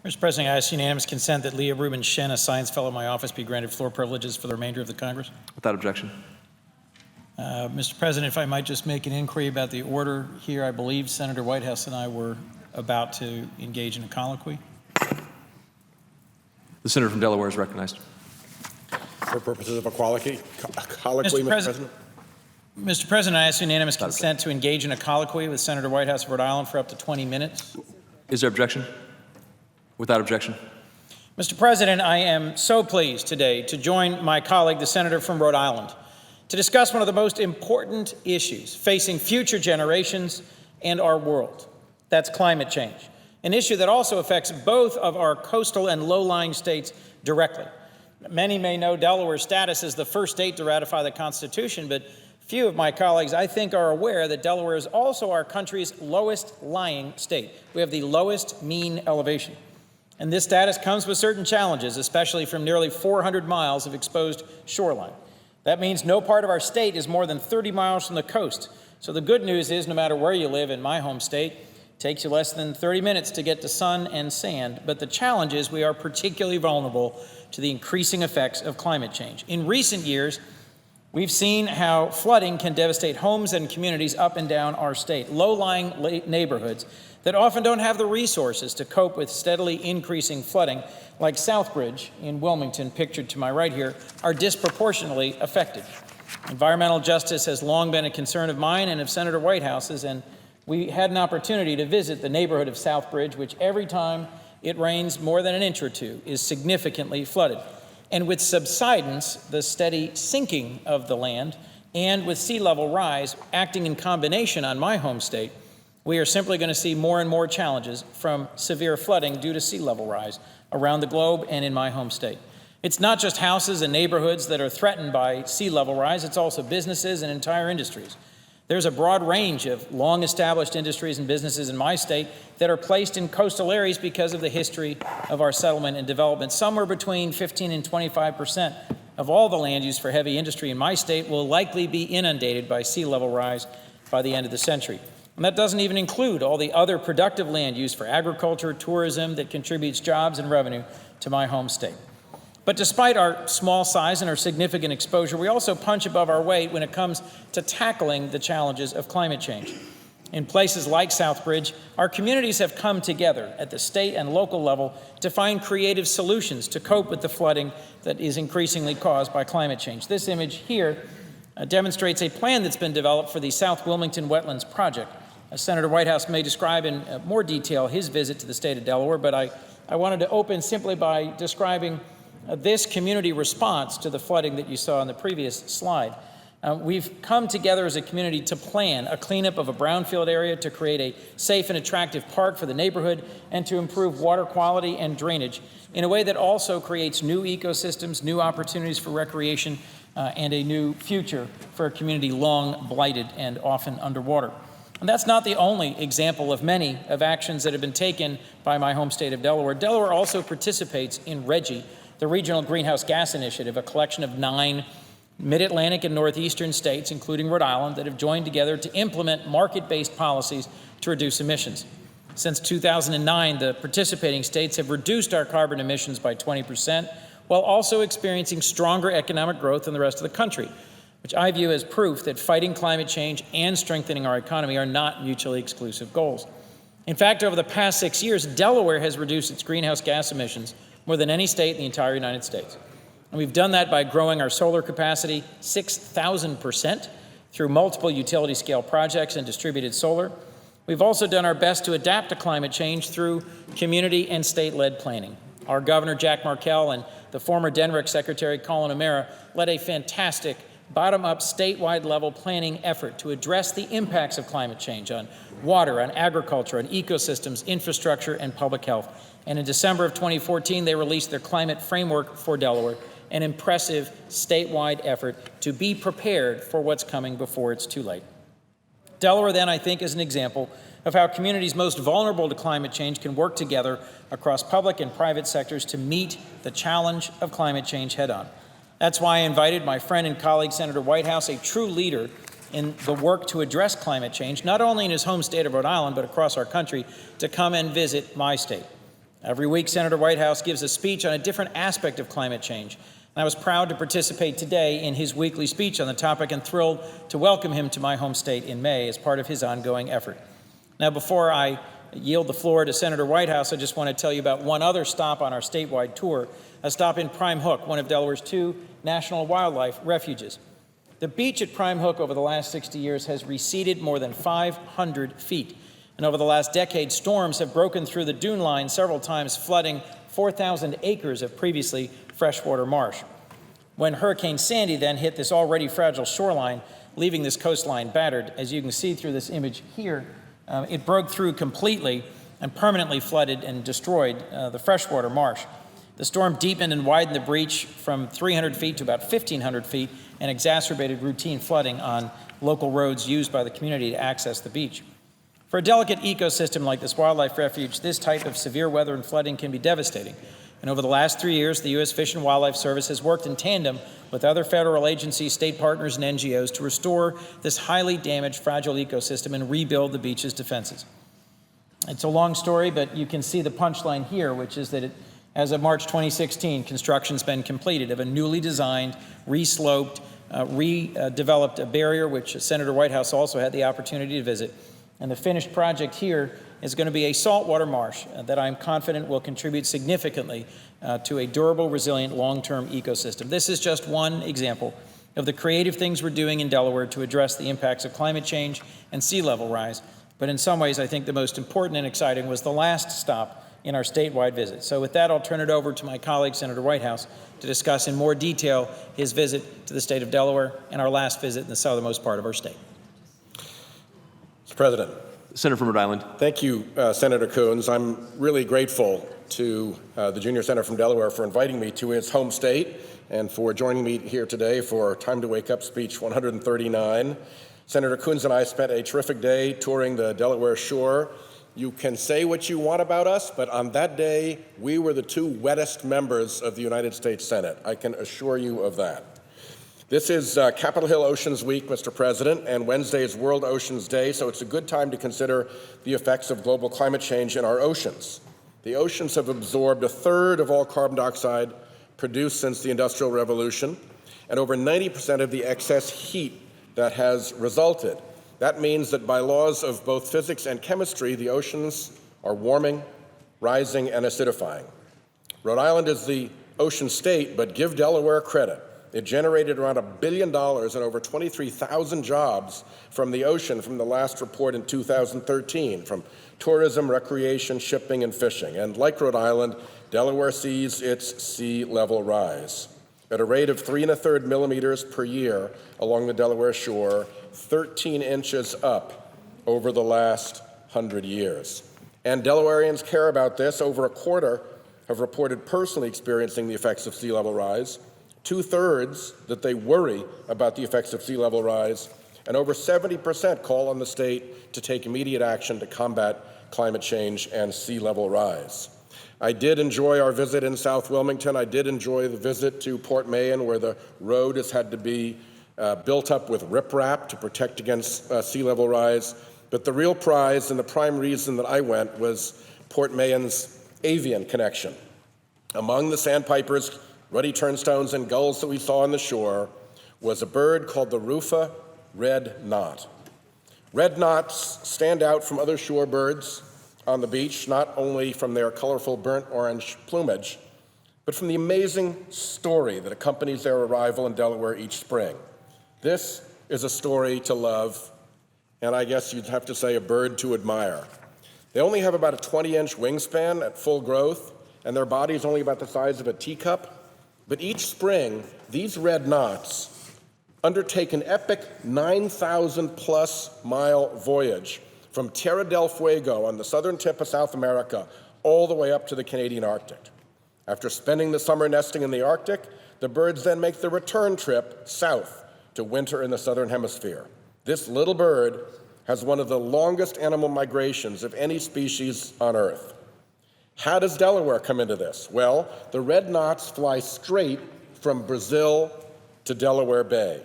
Mr. President, I ask unanimous consent that Leah Rubin Shen, a science fellow in my office, be granted floor privileges for the remainder of the Congress. Without objection. Mr. President, if I might just make an inquiry about the order here, I believe Senator Whitehouse and I were about to engage in a colloquy. The senator from Delaware is recognized. For purposes of a colloquy, Mr. President. Mr. President, I ask unanimous consent to engage in a colloquy with Senator Whitehouse of Rhode Island for up to 20 minutes. Is there objection? Without objection. Mr. President, I am so pleased today to join my colleague, the senator from Rhode Island, to discuss one of the most important issues facing future generations and our world. That's climate change, an issue that also affects both of our coastal and low-lying states directly. Many may know Delaware's status as the first state to ratify the Constitution, but few of my colleagues, I think, are aware that Delaware is also our country's lowest-lying state. We have the lowest mean elevation. And this status comes with certain challenges, especially from nearly 400 miles of exposed shoreline. That means no part of our state is more than 30 miles from the coast. So the good news is, no matter where you live in my home state, it takes you less than 30 minutes to get to sun and sand. But the challenge is we are particularly vulnerable to the increasing effects of climate change. In recent years, we've seen how flooding can devastate homes and communities up and down our state. Low-lying neighborhoods that often don't have the resources to cope with steadily increasing flooding, like Southbridge in Wilmington, pictured to my right here, are disproportionately affected. Environmental justice has long been a concern of mine and of Senator Whitehouse's, and we had an opportunity to visit the neighborhood of Southbridge, which every time it rains more than an inch or two is significantly flooded. And with subsidence, the steady sinking of the land, and with sea level rise acting in combination on my home state, we are simply going to see more and more challenges from severe flooding due to sea level rise around the globe and in my home state. It's not just houses and neighborhoods that are threatened by sea level rise, it's also businesses and entire industries. There's a broad range of long-established industries and businesses in my state that are placed in coastal areas because of the history of our settlement and development. Somewhere between 15 and 25% of all the land used for heavy industry in my state will likely be inundated by sea level rise by the end of the century. And that doesn't even include all the other productive land used for agriculture, tourism that contributes jobs and revenue to my home state. But despite our small size and our significant exposure, we also punch above our weight when it comes to tackling the challenges of climate change. In places like Southbridge, our communities have come together at the state and local level to find creative solutions to cope with the flooding that is increasingly caused by climate change. This image here demonstrates a plan that's been developed for the South Wilmington Wetlands Project. Senator Whitehouse may describe in more detail his visit to the state of Delaware, but I wanted to open simply by describing this community response to the flooding that you saw in the previous slide. We've come together as a community to plan a cleanup of a brownfield area to create a safe and attractive park for the neighborhood and to improve water quality and drainage in a way that also creates new ecosystems, new opportunities for recreation, and a new future for a community long blighted and often underwater. And that's not the only example of many of actions that have been taken by my home state of Delaware. Delaware also participates in RGGI, the Regional Greenhouse Gas Initiative, a collection of 9 mid-Atlantic and northeastern states, including Rhode Island, that have joined together to implement market-based policies to reduce emissions. Since 2009, the participating states have reduced our carbon emissions by 20%, while also experiencing stronger economic growth than the rest of the country, which I view as proof that fighting climate change and strengthening our economy are not mutually exclusive goals. In fact, over the past 6 years, Delaware has reduced its greenhouse gas emissions more than any state in the entire United States. And we've done that by growing our solar capacity 6,000% through multiple utility-scale projects and distributed solar. We've also done our best to adapt to climate change through community and state-led planning. Our Governor, Jack Markell, and the former DENRIC Secretary, Colin O'Mara, led a fantastic bottom-up statewide level planning effort to address the impacts of climate change on water, on agriculture, on ecosystems, infrastructure, and public health. And in December of 2014, they released their climate framework for Delaware, an impressive statewide effort to be prepared for what's coming before it's too late. Delaware, then, I think, is an example of how communities most vulnerable to climate change can work together across public and private sectors to meet the challenge of climate change head-on. That's why I invited my friend and colleague, Senator Whitehouse, a true leader in the work to address climate change, not only in his home state of Rhode Island, but across our country, to come and visit my state. Every week, Senator Whitehouse gives a speech on a different aspect of climate change. And I was proud to participate today in his weekly speech on the topic and thrilled to welcome him to my home state in May as part of his ongoing effort. Now, before I yield the floor to Senator Whitehouse, I just want to tell you about one other stop on our statewide tour, a stop in Prime Hook, one of Delaware's 2 national wildlife refuges. The beach at Prime Hook over the last 60 years has receded more than 500 feet. And over the last decade, storms have broken through the dune line several times, flooding 4,000 acres of previously freshwater marsh. When Hurricane Sandy then hit this already fragile shoreline, leaving this coastline battered, as you can see through this image here, it broke through completely and permanently flooded and destroyed the freshwater marsh. The storm deepened and widened the breach from 300 feet to about 1,500 feet and exacerbated routine flooding on local roads used by the community to access the beach. For a delicate ecosystem like this wildlife refuge, this type of severe weather and flooding can be devastating. And over the last 3 years, the U.S. Fish and Wildlife Service has worked in tandem with other federal agencies, state partners, and NGOs to restore this highly damaged, fragile ecosystem and rebuild the beach's defenses. It's a long story, but you can see the punchline here, which is that as of March 2016, construction's been completed of a newly designed, resloped, redeveloped barrier, which Senator Whitehouse also had the opportunity to visit. And the finished project here is going to be a saltwater marsh that I'm confident will contribute significantly to a durable, resilient, long-term ecosystem. This is just one example of the creative things we're doing in Delaware to address the impacts of climate change and sea level rise. But in some ways, I think the most important and exciting was the last stop in our statewide visit. So with that, I'll turn it over to my colleague, Senator Whitehouse, to discuss in more detail his visit to the state of Delaware and our last visit in the southernmost part of our state. Mr. President. Senator from Rhode Island. Thank you, Senator Coons. I'm really grateful to the junior senator from Delaware for inviting me to his home state and for joining me here today for Time to Wake Up speech 139. Senator Coons and I spent a terrific day touring the Delaware shore. You can say what you want about us, but on that day, we were the 2 wettest members of the United States Senate. I can assure you of that. This is Capitol Hill Oceans Week, Mr. President, and Wednesday is World Oceans Day, so it's a good time to consider the effects of global climate change in our oceans. The oceans have absorbed 1/3 of all carbon dioxide produced since the Industrial Revolution, and over 90% of the excess heat that has resulted. That means that by laws of both physics and chemistry, the oceans are warming, rising, and acidifying. Rhode Island is the ocean state, but give Delaware credit. It generated around $1 billion and over 23,000 jobs from the ocean from the last report in 2013, from tourism, recreation, shipping, and fishing. And like Rhode Island, Delaware sees its sea level rise at a rate of 3 1/3 millimeters per year along the Delaware shore, 13 inches up over the last 100 years. And Delawareans care about this. Over a quarter have reported personally experiencing the effects of sea level rise. 2/3 that they worry about the effects of sea level rise, and over 70% call on the state to take immediate action to combat climate change and sea level rise. I did enjoy our visit in South Wilmington. I did enjoy the visit to Port Mahan, where the road has had to be built up with riprap to protect against sea level rise. But the real prize and the prime reason that I went was Port Mahan's avian connection. Among the sandpipers, ruddy turnstones, and gulls that we saw on the shore was a bird called the Rufa red knot. Red knots stand out from other shorebirds on the beach, not only from their colorful burnt orange plumage, but from the amazing story that accompanies their arrival in Delaware each spring. This is a story to love, and I guess you'd have to say a bird to admire. They only have about a 20-inch wingspan at full growth, and their body is only about the size of a teacup. But each spring, these red knots undertake an epic 9,000-plus mile voyage from Tierra del Fuego on the southern tip of South America all the way up to the Canadian Arctic. After spending the summer nesting in the Arctic, the birds then make the return trip south to winter in the southern hemisphere. This little bird has one of the longest animal migrations of any species on Earth. How does Delaware come into this? Well, the red knots fly straight from Brazil to Delaware Bay.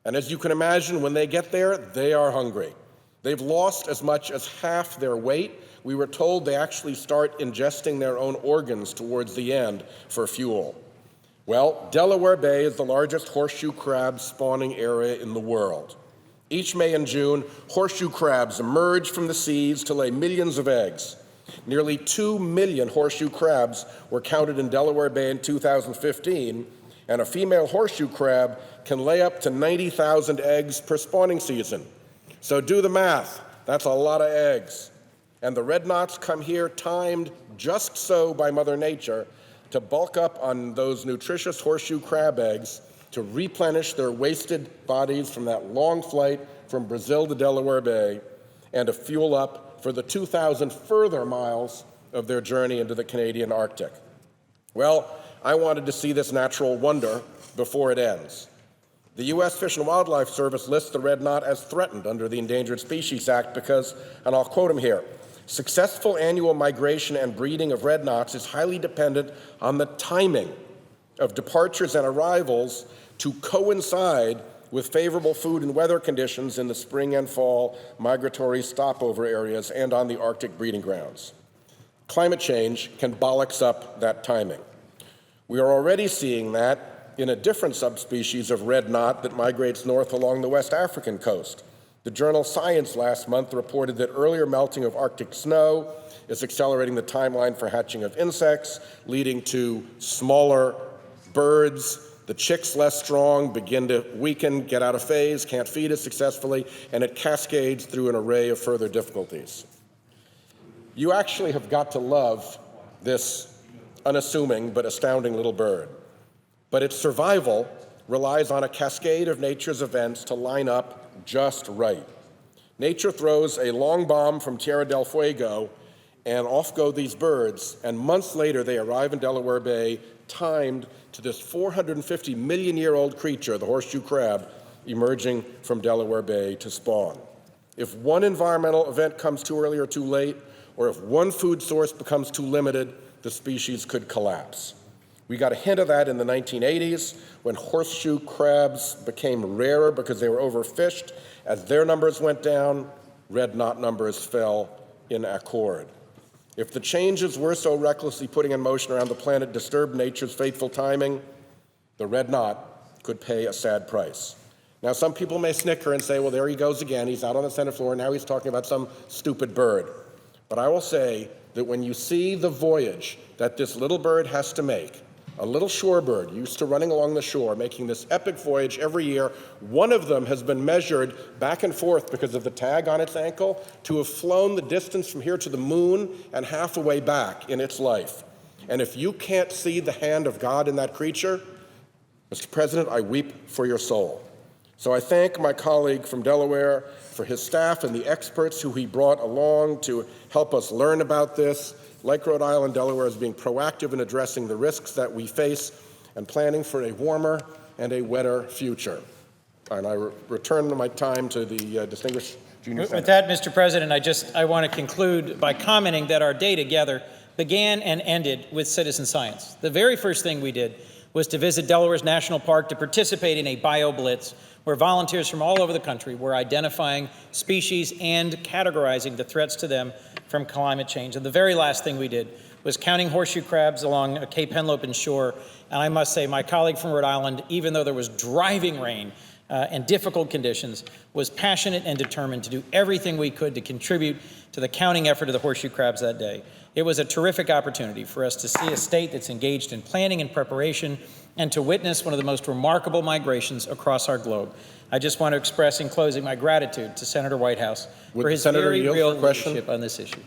And as you can imagine, when they get there, they are hungry. They've lost as much as half their weight, we were told they actually start ingesting their own organs towards the end for fuel. Well, Delaware Bay is the largest horseshoe crab spawning area in the world. Each May and June, horseshoe crabs emerge from the seas to lay millions of eggs. Nearly 2 million horseshoe crabs were counted in Delaware Bay in 2015, and a female horseshoe crab can lay up to 90,000 eggs per spawning season. So do the math. That's a lot of eggs. And the red knots come here timed just so by Mother Nature to bulk up on those nutritious horseshoe crab eggs to replenish their wasted bodies from that long flight from Brazil to Delaware Bay and to fuel up for the 2,000 further miles of their journey into the Canadian Arctic. Well, I wanted to see this natural wonder before it ends. The U.S. Fish and Wildlife Service lists the red knot as threatened under the Endangered Species Act because, and I'll quote him here, successful annual migration and breeding of red knots is highly dependent on the timing of departures and arrivals to coincide with favorable food and weather conditions in the spring and fall migratory stopover areas and on the Arctic breeding grounds. Climate change can bollocks up that timing. We are already seeing that in a different subspecies of red knot that migrates north along the West African coast. The journal Science last month reported that earlier melting of Arctic snow is accelerating the timeline for hatching of insects, leading to smaller birds. The chicks, less strong, begin to weaken, get out of phase, can't feed as successfully, and it cascades through an array of further difficulties. You actually have got to love this unassuming but astounding little bird. But its survival relies on a cascade of nature's events to line up just right. Nature throws a long bomb from Tierra del Fuego, and off go these birds, and months later they arrive in Delaware Bay, timed to this 450 million-year-old creature, the horseshoe crab, emerging from Delaware Bay to spawn. If one environmental event comes too early or too late, or if one food source becomes too limited, the species could collapse. We got a hint of that in the 1980s when horseshoe crabs became rarer because they were overfished. As their numbers went down, red knot numbers fell in accord. If the changes we're so recklessly putting in motion around the planet disturb nature's fateful timing, the red knot could pay a sad price. Now, some people may snicker and say, well, there he goes again. He's out on the Senate floor. Now he's talking about some stupid bird. But I will say that when you see the voyage that this little bird has to make, a little shorebird used to running along the shore, making this epic voyage every year. One of them has been measured back and forth because of the tag on its ankle to have flown the distance from here to the moon and half a way back in its life. And if you can't see the hand of God in that creature, Mr. President, I weep for your soul. So I thank my colleague from Delaware for his staff and the experts who he brought along to help us learn about this. Like Rhode Island, Delaware is being proactive in addressing the risks that we face and planning for a warmer and a wetter future. And I return my time to the distinguished junior senator. With that, Mr. President, I want to conclude by commenting that our day together began and ended with citizen science. The very first thing we did was to visit Delaware's National Park to participate in a bio-blitz where volunteers from all over the country were identifying species and categorizing the threats to them from climate change. And the very last thing we did was counting horseshoe crabs along Cape Henlopen shore. And I must say, my colleague from Rhode Island, even though there was driving rain and difficult conditions, was passionate and determined to do everything we could to contribute to the counting effort of the horseshoe crabs that day. It was a terrific opportunity for us to see a state that's engaged in planning and preparation and to witness one of the most remarkable migrations across our globe. I just want to express in closing my gratitude to Senator Whitehouse for his very real leadership on this issue.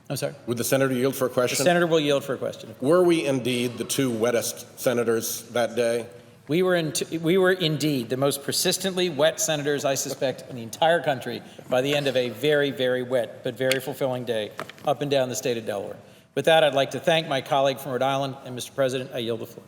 I'm sorry? Would the senator yield for a question? The senator will yield for a question. Were we indeed the two wettest senators that day? We were indeed the most persistently wet senators, I suspect, in the entire country by the end of a very, very wet but very fulfilling day up and down the state of Delaware. With that, I'd like to thank my colleague from Rhode Island, and Mr. President, I yield the floor.